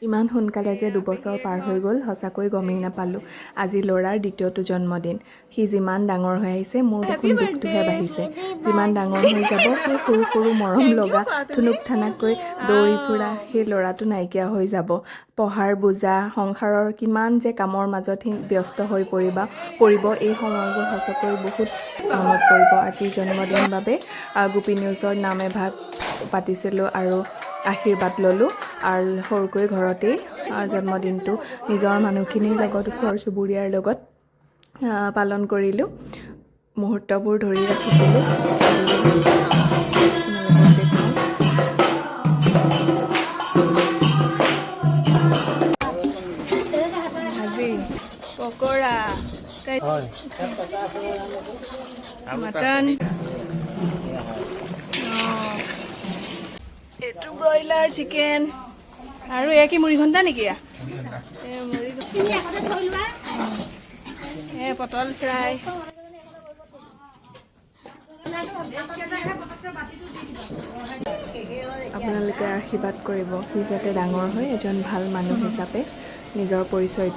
ইমান সোনকালে যে 2 বছৰ পাৰ হৈ গ'ল সঁচাকৈ গমেই নাপালোঁ। আজি ল'ৰাৰ দ্বিতীয়টো জন্মদিন। সি যিমান ডাঙৰ হৈ আহিছে মোৰ দেখোন দুখটোহে বাঢ়িছে। যিমান ডাঙৰ হৈ যাব সেই সৰু সৰু মৰম লগা থুনুক থানাকৈ দৌৰি ফুৰা সেই ল'ৰাটো নাইকিয়া হৈ যাব। পঢ়াৰ বোজা, সংসাৰৰ কিমান যে কামৰ মাজত সি ব্যস্ত হৈ পৰিব এই সময়বোৰ সঁচাকৈ বহুত মনত পৰিব। আজি জন্মদিন বাবে গোপী নিউজৰ নাম এভাগ পাতিছিলোঁ আৰু আশীৰ্বাদ ল'লোঁ আৰু সৰুকৈ ঘৰতেই জন্মদিনটো নিজৰ মানুহখিনিৰ লগত ওচৰ চুবুৰীয়াৰ লগত পালন কৰিলোঁ। মুহূৰ্তবোৰ ধৰি ৰাখিছিলোঁ। ভাজি পকৰা মটন এইটো ব্ৰইলাৰ চিকেন আৰু এয়া কি মুড়ি ঘণ্টা নেকি? পটল ফ্ৰাই। আপোনালোকে আশীৰ্বাদ কৰিব সি যাতে ডাঙৰ হৈ এজন ভাল মানুহ হিচাপে নিজৰ পৰিচয়টো